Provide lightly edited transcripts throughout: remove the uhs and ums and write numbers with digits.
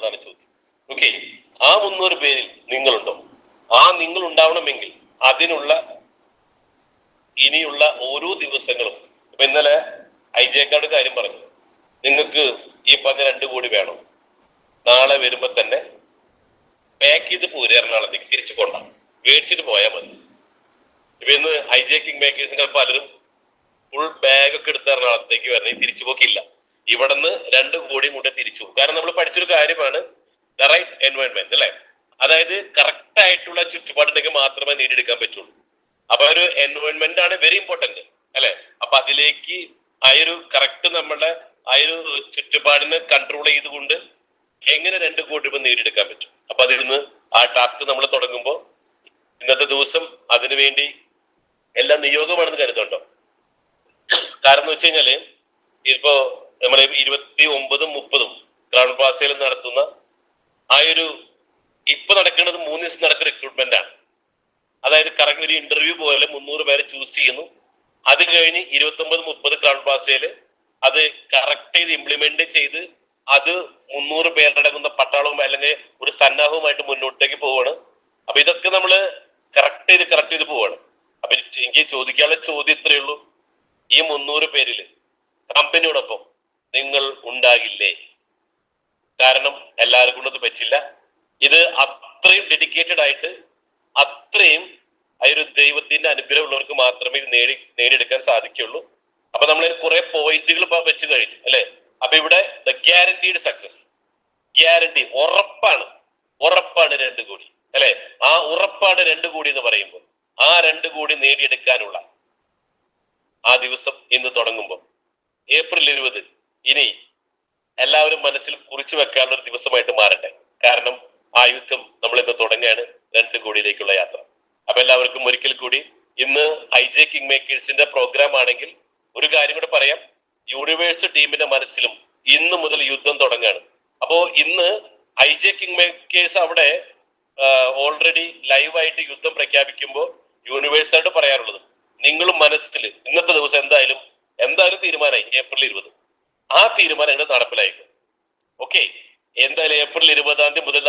എന്നുള്ളതാണ് ചോദ്യം. ഓക്കെ, ആ 300 പേരിൽ നിങ്ങളുണ്ടോ? ആ നിങ്ങൾ ഉണ്ടാവണമെങ്കിൽ അതിനുള്ള ഇനിയുള്ള ഓരോ ദിവസങ്ങളും, ഇപ്പൊ ഇന്നലെ ഐജേക്കാട് കാര്യം പറഞ്ഞു, നിങ്ങൾക്ക് ഈ പറഞ്ഞ 2 കോടി വേണം, നാളെ വരുമ്പോ തന്നെ പാക്ക് ചെയ്ത് പോരെ, എറണാകുളത്തേക്ക് തിരിച്ചു കൊണ്ട മേടിച്ചിട്ട് പോയാൽ മതി. ഇപ്പൊ ഇന്ന് ഹൈജാക്കിംഗ് മേക്കേഴ്സിന്റെ പലരും ഫുൾ ബാഗ് ഒക്കെ എടുത്ത് എറണാകുളത്തേക്ക് വരണമെങ്കിൽ തിരിച്ചു പോക്കില്ല. ഇവിടുന്ന് 2 കോടിയും കൂടെ തിരിച്ചു. കാരണം നമ്മൾ പഠിച്ചൊരു കാര്യമാണ് ദ റൈറ്റ് എൻവയോൺമെന്റ് അല്ലെ. അതായത് കറക്റ്റ് ആയിട്ടുള്ള ചുറ്റുപാടുണ്ടെങ്കിൽ മാത്രമേ നേടിയെടുക്കാൻ പറ്റുള്ളൂ. അപ്പൊ ഒരു എൻവയോൺമെന്റ് ആണ് വെരി ഇമ്പോർട്ടന്റ് അല്ലെ. അപ്പൊ അതിലേക്ക് ആ ഒരു കറക്റ്റ് നമ്മുടെ ആ ഒരു ചുറ്റുപാടിനെ കൺട്രോൾ ചെയ്തുകൊണ്ട് എങ്ങനെ 2 കോടി രൂപ നേടിയെടുക്കാൻ പറ്റും. അപ്പൊ അതിൽ നിന്ന് ആ ടാസ്ക് നമ്മൾ തുടങ്ങുമ്പോൾ ഇന്നത്തെ ദിവസം അതിനുവേണ്ടി എല്ലാം നിയോഗമാണെന്ന് കരുതുന്നുണ്ടോ? കാരണം എന്ന് വെച്ച് കഴിഞ്ഞാല് ഇപ്പോ നമ്മളെ 29ഉം 30ഉം ക്രൗൺ പ്ലാസയിൽ നടത്തുന്ന ആ ഒരു ഇപ്പൊ നടക്കുന്നത് 3 ദിവസം നടക്കുന്ന റിക്രൂട്ട്മെന്റ് ആണ്. അതായത് കറക്റ്റ് ഒരു ഇന്റർവ്യൂ പോലെ 300 പേരെ ചൂസ് ചെയ്യുന്നു. അത് കഴിഞ്ഞ് 29, 30 ക്രൗൺ പ്ലാസയില് അത് കറക്റ്റ് ചെയ്ത് ഇംപ്ലിമെന്റ് ചെയ്ത് അത് 300 പേരടങ്ങുന്ന പട്ടാളവും അല്ലെങ്കിൽ ഒരു സന്നാഹവുമായിട്ട് മുന്നോട്ടേക്ക് പോവാണ്. അപ്പൊ ഇതൊക്കെ നമ്മള് കറക്റ്റ് ചെയ്ത് പോവാണ്. അപ്പൊ എനിക്ക് ചോദിക്കാനുള്ള ചോദ്യം ഇത്രയേ ഉള്ളൂ, ഈ 300 പേരില് കമ്പനിയോടൊപ്പം നിങ്ങൾ ഉണ്ടാകില്ലേ? കാരണം എല്ലാവർക്കും കൊണ്ടത് പറ്റില്ല. ഇത് അത്രയും ഡെഡിക്കേറ്റഡ് ആയിട്ട് അത്രയും ഒരു ദൈവത്തിന്റെ അനുഗ്രഹം ഉള്ളവർക്ക് മാത്രമേ നേടിയെടുക്കാൻ സാധിക്കുള്ളൂ. അപ്പൊ നമ്മൾ കുറെ പോയിന്റുകൾ വെച്ച് കഴിഞ്ഞു അല്ലെ. അപ്പൊ ഇവിടെ ദ ഗ്യാരണ്ടീഡ് സക്സസ്, ഗ്യാരണ്ടി ഉറപ്പാണ് 2 കോടി അല്ലെ. ആ ഉറപ്പാണ് 2 കോടി എന്ന് പറയുമ്പോൾ ആ 2 കോടി നേടിയെടുക്കാനുള്ള ആ ദിവസം ഇന്ന് തുടങ്ങുമ്പോൾ ഏപ്രിൽ 20 ഇനി എല്ലാവരും മനസ്സിൽ കുറിച്ചു വെക്കാനുള്ള ഒരു ദിവസമായിട്ട് മാറട്ടെ. കാരണം ആ യുദ്ധം നമ്മൾ ഇന്ന് തുടങ്ങുകയാണ്, 2 കോടിയിലേക്കുള്ള യാത്ര. അപ്പൊ എല്ലാവർക്കും ഒരിക്കൽ കൂടി ഇന്ന് ഐജെ കിങ് മേക്കേഴ്സിന്റെ പ്രോഗ്രാം ആണെങ്കിൽ ഒരു കാര്യം കൂടെ പറയാം, യൂണിവേഴ്സ് ടീമിന്റെ മനസ്സിലും ഇന്ന് മുതൽ യുദ്ധം തുടങ്ങുകയാണ്. അപ്പോ ഇന്ന് ഐജെ കിങ് മേക്കേഴ്സ് അവിടെ ഓൾറെഡി ലൈവായിട്ട് യുദ്ധം പ്രഖ്യാപിക്കുമ്പോൾ യൂണിവേഴ്സായിട്ട് പറയാറുള്ളത്, നിങ്ങളും മനസ്സിൽ ഇന്നത്തെ ദിവസം എന്തായാലും തീരുമാനമായി ഏപ്രിൽ 20 ആ തീരുമാനം എങ്ങനെ നടപ്പിലായിരിക്കും. ഓക്കെ, എന്തായാലും ഏപ്രിൽ 20 മുതൽ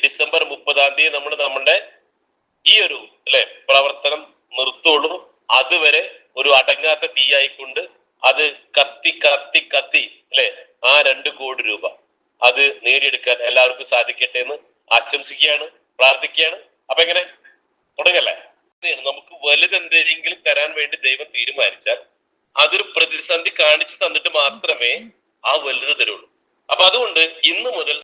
ഡിസംബർ 30 നമ്മൾ നമ്മുടെ ഈ ഒരു അല്ലെ പ്രവർത്തനം നിർത്തുള്ളൂ. അതുവരെ ഒരു അടങ്ങാത്ത തീയായിക്കൊണ്ട് അത് കത്തി അല്ലെ ആ 2 കോടി രൂപ അത് നേടിയെടുക്കാൻ എല്ലാവർക്കും സാധിക്കട്ടെ എന്ന് ആശംസിക്കുകയാണ്, പ്രാർത്ഥിക്കുകയാണ്. അപ്പൊ എങ്ങനെ തുടങ്ങല്ലേ? നമുക്ക് വലുതെന്തെങ്കിലും തരാൻ വേണ്ടി ദൈവം തീരുമാനിച്ചാൽ അതൊരു പ്രതിസന്ധി കാണിച്ചു തന്നിട്ട് മാത്രമേ ആ വലുത് തരുള്ളൂ. അപ്പൊ അതുകൊണ്ട് ഇന്ന് മുതൽ